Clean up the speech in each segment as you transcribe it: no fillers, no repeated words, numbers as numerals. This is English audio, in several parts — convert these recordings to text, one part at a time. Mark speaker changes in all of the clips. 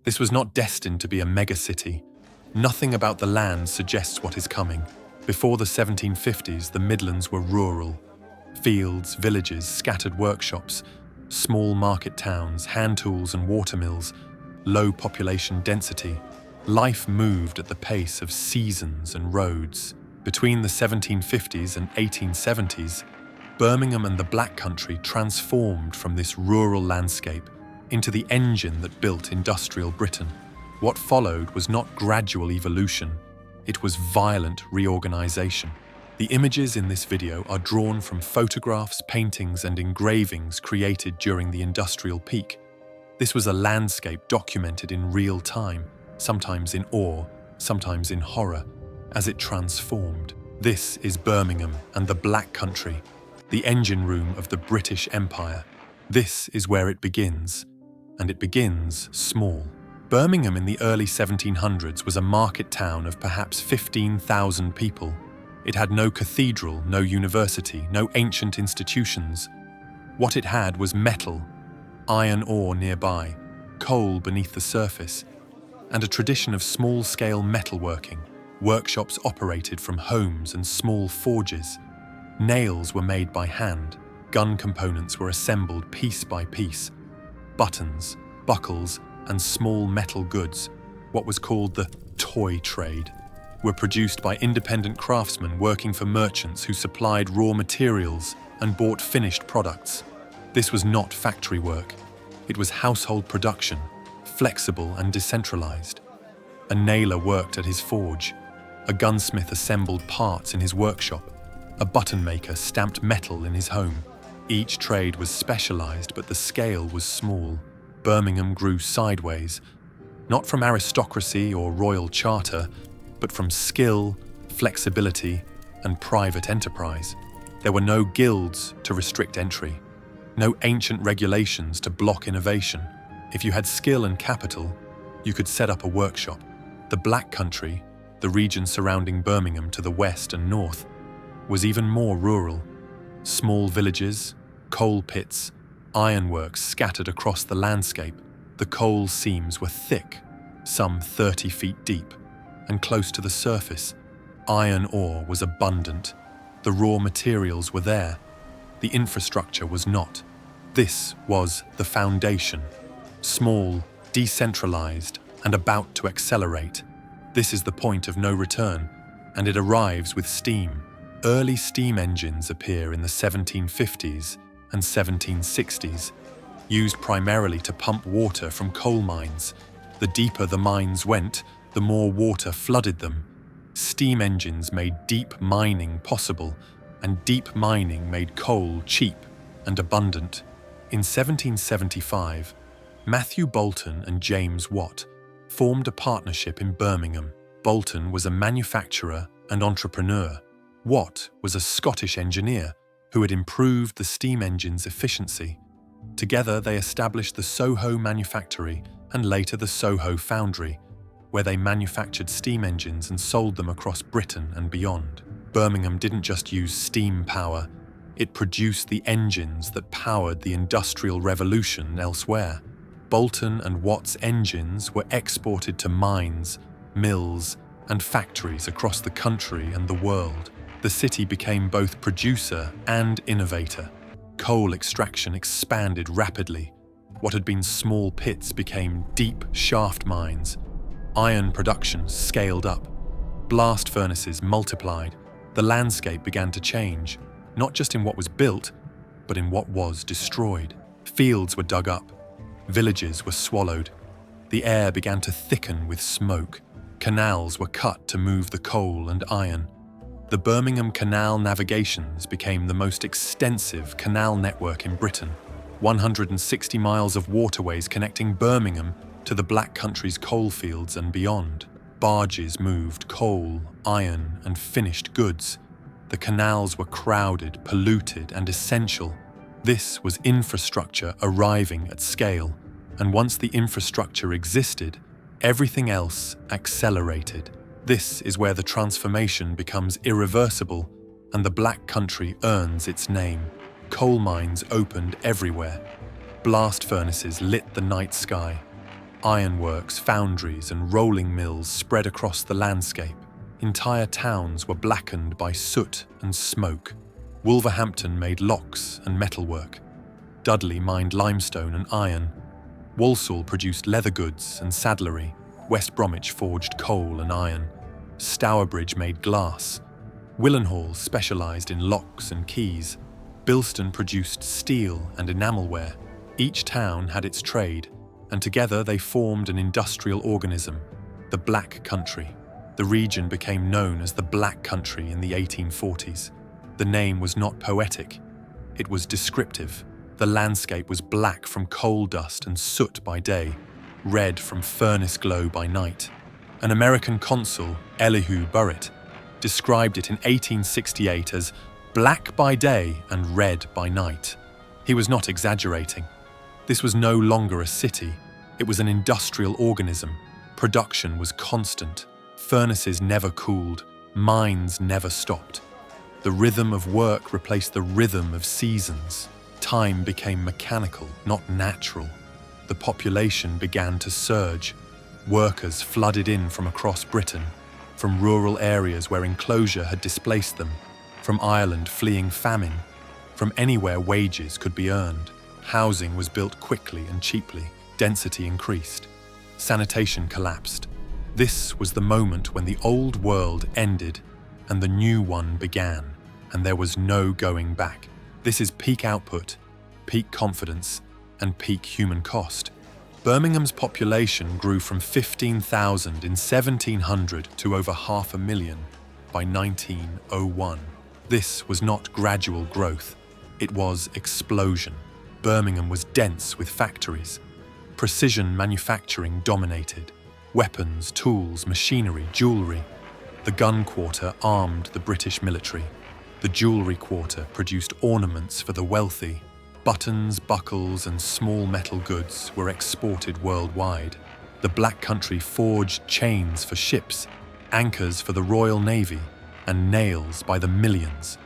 Speaker 1: This was not destined to be a megacity. Nothing about the land suggests what is coming. Before the 1750s, the Midlands were rural. Fields, villages, scattered workshops, small market towns, hand tools and water mills, low population density. Life moved at the pace of seasons and roads. Between the 1750s and 1870s, Birmingham and the Black Country transformed from this rural landscape into the engine that built industrial Britain. What followed was not gradual evolution, it was violent reorganization. The images in this video are drawn from photographs, paintings, and engravings created during the industrial peak. This was a landscape documented in real time, sometimes in awe, sometimes in horror, as it transformed. This is Birmingham and the Black Country, the engine room of the British Empire. This is where it begins, and it begins small. Birmingham in the early 1700s was a market town of perhaps 15,000 people. It had no cathedral, no university, no ancient institutions. What it had was metal, iron ore nearby, coal beneath the surface, and a tradition of small-scale metalworking. Workshops operated from homes and small forges. Nails were made by hand. Gun components were assembled piece by piece. Buttons, buckles, and small metal goods, what was called the toy trade, were produced by independent craftsmen working for merchants who supplied raw materials and bought finished products. This was not factory work. It was household production, flexible and decentralized. A nailer worked at his forge. A gunsmith assembled parts in his workshop. A button maker stamped metal in his home. Each trade was specialized, but the scale was small. Birmingham grew sideways, not from aristocracy or royal charter, but from skill, flexibility, and private enterprise. There were no guilds to restrict entry, no ancient regulations to block innovation. If you had skill and capital, you could set up a workshop. The Black Country, the region surrounding Birmingham to the west and north, was even more rural. Small villages, coal pits, ironworks scattered across the landscape. The coal seams were thick, some 30 feet deep, and close to the surface. Iron ore was abundant. The raw materials were there. The infrastructure was not. This was the foundation. Small, decentralized, and about to accelerate. This is the point of no return, and it arrives with steam. Early steam engines appear in the 1750s and 1760s, used primarily to pump water from coal mines. The deeper the mines went, the more water flooded them. Steam engines made deep mining possible, and deep mining made coal cheap and abundant. In 1775, Matthew Boulton and James Watt formed a partnership in Birmingham. Boulton was a manufacturer and entrepreneur. Watt was a Scottish engineer who had improved the steam engine's efficiency. Together they established the Soho Manufactory and later the Soho Foundry, where they manufactured steam engines and sold them across Britain and beyond. Birmingham didn't just use steam power, it produced the engines that powered the Industrial Revolution elsewhere. Boulton and Watt's engines were exported to mines, mills, and factories across the country and the world. The city became both producer and innovator. Coal extraction expanded rapidly. What had been small pits became deep shaft mines. Iron production scaled up. Blast furnaces multiplied. The landscape began to change, not just in what was built, but in what was destroyed. Fields were dug up. Villages were swallowed. The air began to thicken with smoke. Canals were cut to move the coal and iron. The Birmingham Canal Navigations became the most extensive canal network in Britain. 160 miles of waterways connecting Birmingham to the Black Country's coalfields and beyond. Barges moved coal, iron, and finished goods. The canals were crowded, polluted, and essential. This was infrastructure arriving at scale, and once the infrastructure existed, everything else accelerated. This is where the transformation becomes irreversible and the Black Country earns its name. Coal mines opened everywhere. Blast furnaces lit the night sky. Ironworks, foundries, and rolling mills spread across the landscape. Entire towns were blackened by soot and smoke. Wolverhampton made locks and metalwork. Dudley mined limestone and iron. Walsall produced leather goods and saddlery. West Bromwich forged coal and iron. Stourbridge made glass. Willenhall specialised in locks and keys. Bilston produced steel and enamelware. Each town had its trade, and together they formed an industrial organism, the Black Country. The region became known as the Black Country in the 1840s. The name was not poetic, it was descriptive. The landscape was black from coal dust and soot by day, red from furnace glow by night. An American consul, Elihu Burritt, described it in 1868 as black by day and red by night. He was not exaggerating. This was no longer a city, it was an industrial organism. Production was constant. Furnaces never cooled, mines never stopped. The rhythm of work replaced the rhythm of seasons. Time became mechanical, not natural. The population began to surge. Workers flooded in from across Britain, from rural areas where enclosure had displaced them, from Ireland fleeing famine, from anywhere wages could be earned. Housing was built quickly and cheaply. Density increased. Sanitation collapsed. This was the moment when the old world ended and the new one began, and there was no going back. This is peak output, peak confidence, and peak human cost. Birmingham's population grew from 15,000 in 1700 to over 500,000 by 1901. This was not gradual growth, it was explosion. Birmingham was dense with factories. Precision manufacturing dominated. Weapons, tools, machinery, jewellery. The gun quarter armed the British military. The jewellery quarter produced ornaments for the wealthy. Buttons, buckles, and small metal goods were exported worldwide. The Black Country forged chains for ships, anchors for the Royal Navy, and nails by the millions.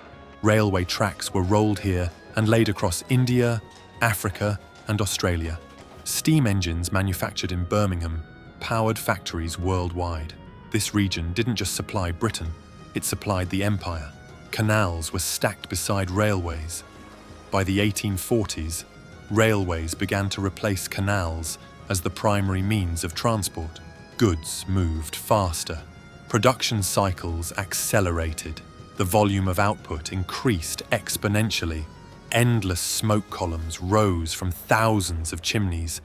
Speaker 1: Railway tracks were rolled here and laid across India, Africa, and Australia. Steam engines manufactured in Birmingham powered factories worldwide. This region didn't just supply Britain, it supplied the empire. Canals were stacked beside railways. By the 1840s, railways began to replace canals as the primary means of transport. Goods moved faster. Production cycles accelerated. The volume of output increased exponentially. Endless smoke columns rose from thousands of chimneys.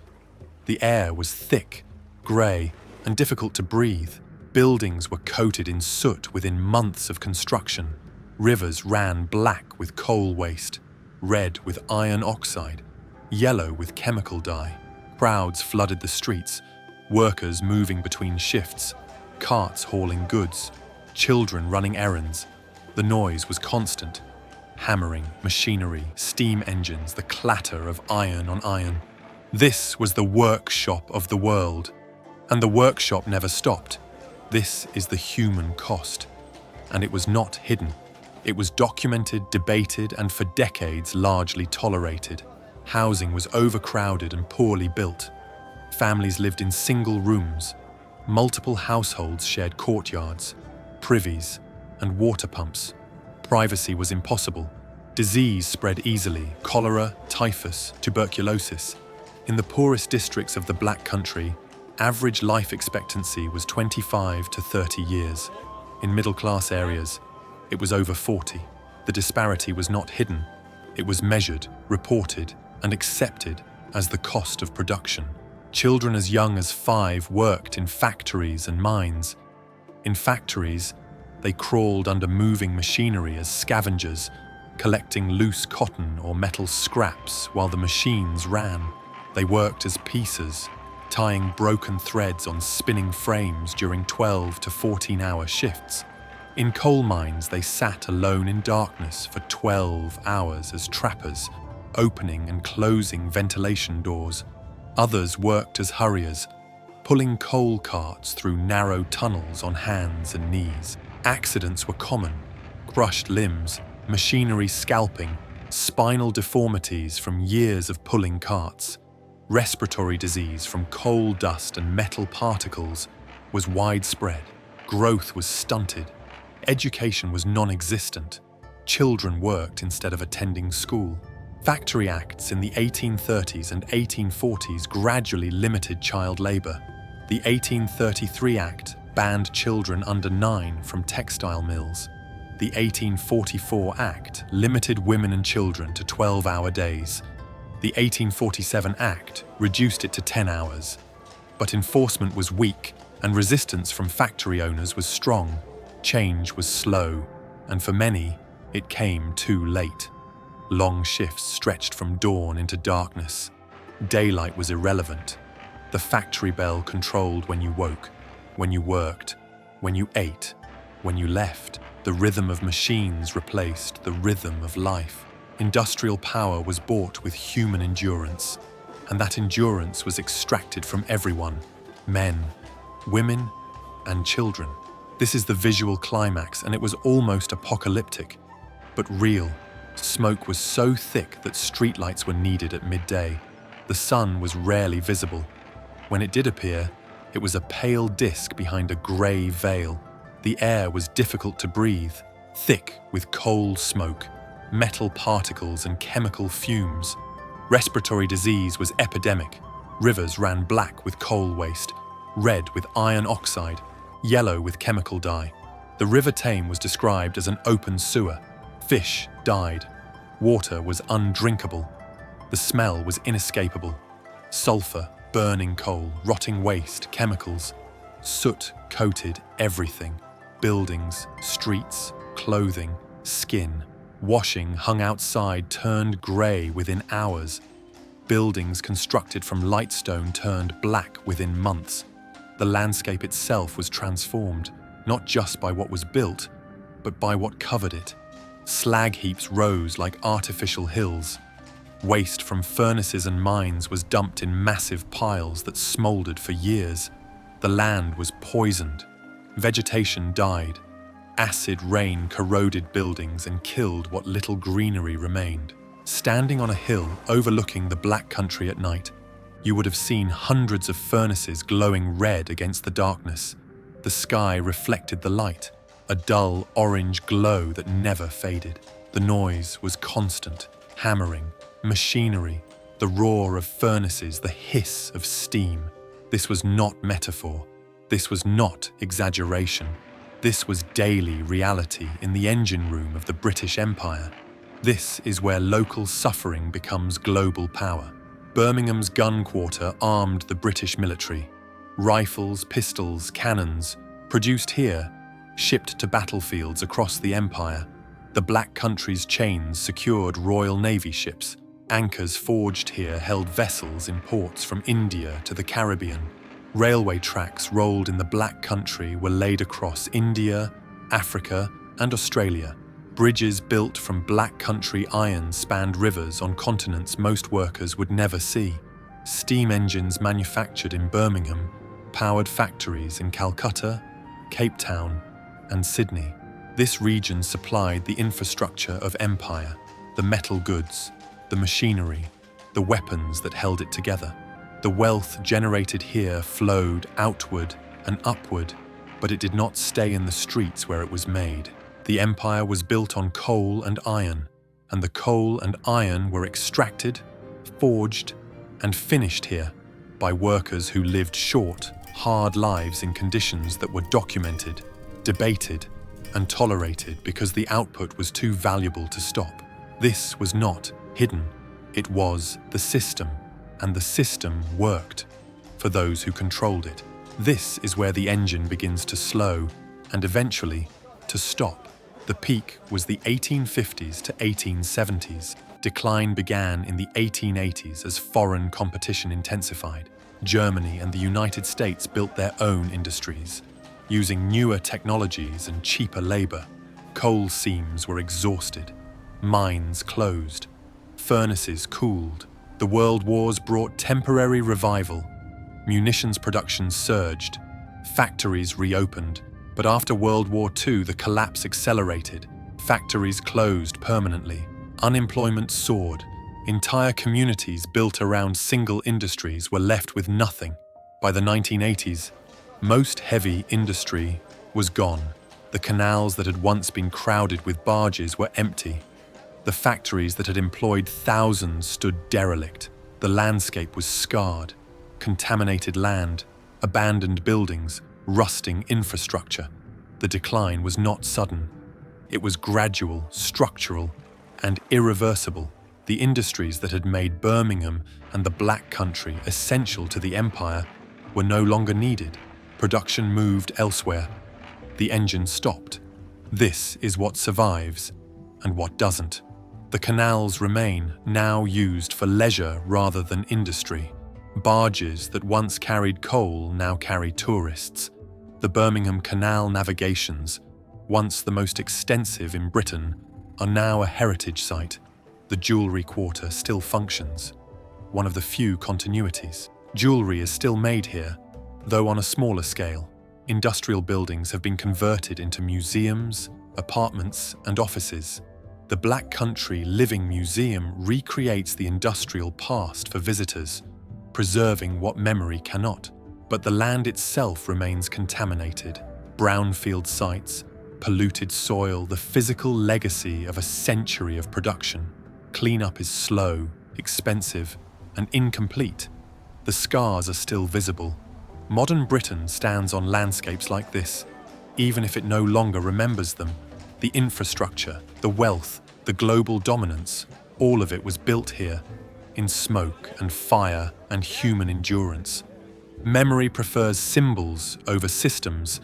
Speaker 1: The air was thick, grey, and difficult to breathe. Buildings were coated in soot within months of construction. Rivers ran black with coal waste, red with iron oxide, yellow with chemical dye. Crowds flooded the streets, workers moving between shifts, carts hauling goods, children running errands. The noise was constant. Hammering, machinery, steam engines, the clatter of iron on iron. This was the workshop of the world, and the workshop never stopped. This is the human cost, and it was not hidden. It was documented, debated, and for decades largely tolerated. Housing was overcrowded and poorly built. Families lived in single rooms. Multiple households shared courtyards, privies, and water pumps. Privacy was impossible. Disease spread easily: cholera, typhus, tuberculosis. In the poorest districts of the Black Country, average life expectancy was 25 to 30 years. In middle-class areas, it was over 40. The disparity was not hidden. It was measured, reported, and accepted as the cost of production. Children as young as 5 worked in factories and mines. In factories, they crawled under moving machinery as scavengers, collecting loose cotton or metal scraps while the machines ran. They worked as piecers, tying broken threads on spinning frames during 12 to 14-hour shifts. In coal mines, they sat alone in darkness for 12 hours as trappers, opening and closing ventilation doors. Others worked as hurriers, pulling coal carts through narrow tunnels on hands and knees. Accidents were common: crushed limbs, machinery scalping, spinal deformities from years of pulling carts. Respiratory disease from coal dust and metal particles was widespread. Growth was stunted. Education was non-existent. Children worked instead of attending school. Factory acts in the 1830s and 1840s gradually limited child labor. The 1833 Act banned children under 9 from textile mills. The 1844 Act limited women and children to 12-hour days. The 1847 Act reduced it to 10 hours. But enforcement was weak, and resistance from factory owners was strong. Change was slow, and for many, it came too late. Long shifts stretched from dawn into darkness. Daylight was irrelevant. The factory bell controlled when you woke, when you worked, when you ate, when you left. The rhythm of machines replaced the rhythm of life. Industrial power was bought with human endurance, and that endurance was extracted from everyone: men, women, and children. This is the visual climax, and it was almost apocalyptic, but real. Smoke was so thick that streetlights were needed at midday. The sun was rarely visible. When it did appear, it was a pale disk behind a grey veil. The air was difficult to breathe, thick with coal smoke, metal particles and chemical fumes. Respiratory disease was epidemic. Rivers ran black with coal waste, red with iron oxide, yellow with chemical dye. The River Tame was described as an open sewer. Fish died. Water was undrinkable. The smell was inescapable. Sulfur, burning coal, rotting waste, chemicals. Soot coated everything. Buildings, streets, clothing, skin. Washing hung outside turned grey within hours. Buildings constructed from lightstone turned black within months. The landscape itself was transformed, not just by what was built, but by what covered it. Slag heaps rose like artificial hills. Waste from furnaces and mines was dumped in massive piles that smouldered for years. The land was poisoned. Vegetation died. Acid rain corroded buildings and killed what little greenery remained. Standing on a hill overlooking the Black Country at night, you would have seen hundreds of furnaces glowing red against the darkness. The sky reflected the light, a dull orange glow that never faded. The noise was constant, hammering, machinery, the roar of furnaces, the hiss of steam. This was not metaphor. This was not exaggeration. This was daily reality in the engine room of the British Empire. This is where local suffering becomes global power. Birmingham's gun quarter armed the British military. Rifles, pistols, cannons, produced here, shipped to battlefields across the empire. The Black Country's chains secured Royal Navy ships. Anchors forged here held vessels in ports from India to the Caribbean. Railway tracks rolled in the Black Country were laid across India, Africa, and Australia. Bridges built from Black Country iron spanned rivers on continents most workers would never see. Steam engines manufactured in Birmingham powered factories in Calcutta, Cape Town, and Sydney. This region supplied the infrastructure of empire, the metal goods, the machinery, the weapons that held it together. The wealth generated here flowed outward and upward, but it did not stay in the streets where it was made. The empire was built on coal and the coal and iron were extracted, forged, and finished here by workers who lived short, hard lives in conditions that were documented, debated, and tolerated because the output was too valuable to stop. This was not hidden. It was the system, and the system worked for those who controlled it. This is where the engine begins to slow and eventually to stop. The peak was the 1850s to 1870s. Decline began in the 1880s as foreign competition intensified. Germany and the United States built their own industries, using newer technologies and cheaper labor. Coal seams were exhausted, mines closed, furnaces cooled. The world wars brought temporary revival. Munitions production surged, factories reopened. But after World War II, the collapse accelerated. Factories closed permanently. Unemployment soared. Entire communities built around single industries were left with nothing. By the 1980s, most heavy industry was gone. The canals that had once been crowded with barges were empty. The factories that had employed thousands stood derelict. The landscape was scarred. Contaminated land, abandoned buildings, rusting infrastructure. The decline was not sudden. It was gradual, structural, and irreversible. The industries that had made Birmingham and the Black Country essential to the empire were no longer needed. Production moved elsewhere. The engine stopped. This is what survives and what doesn't. The canals remain, now used for leisure rather than industry. Barges that once carried coal now carry tourists. The Birmingham Canal navigations, once the most extensive in Britain, are now a heritage site. The jewellery quarter still functions, one of the few continuities. Jewellery is still made here, though on a smaller scale. Industrial buildings have been converted into museums, apartments, and offices. The Black Country Living Museum recreates the industrial past for visitors, preserving what memory cannot. But the land itself remains contaminated. Brownfield sites, polluted soil, the physical legacy of a century of production. Cleanup is slow, expensive, and incomplete. The scars are still visible. Modern Britain stands on landscapes like this, even if it no longer remembers them. The infrastructure, the wealth, the global dominance, all of it was built here, in smoke and fire and human endurance. Memory prefers symbols over systems.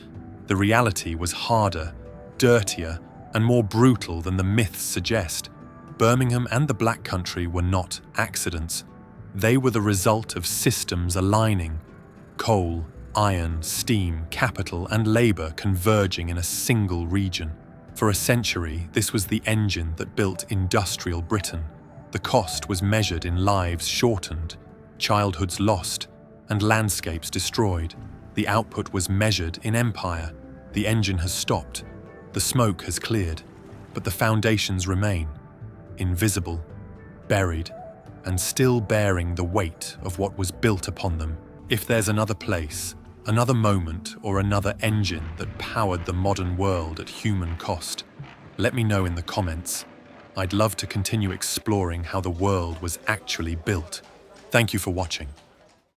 Speaker 1: The reality was harder, dirtier, and more brutal than the myths suggest. Birmingham and the Black Country were not accidents. They were the result of systems aligning. Coal, iron, steam, capital, and labour converging in a single region. For a century, this was the engine that built industrial Britain. The cost was measured in lives shortened, childhoods lost, and landscapes destroyed. The output was measured in empire. The engine has stopped. The smoke has cleared, but the foundations remain, invisible, buried, and still bearing the weight of what was built upon them. If there's another place, another moment, or another engine that powered the modern world at human cost, let me know in the comments. I'd love to continue exploring how the world was actually built. Thank you for watching.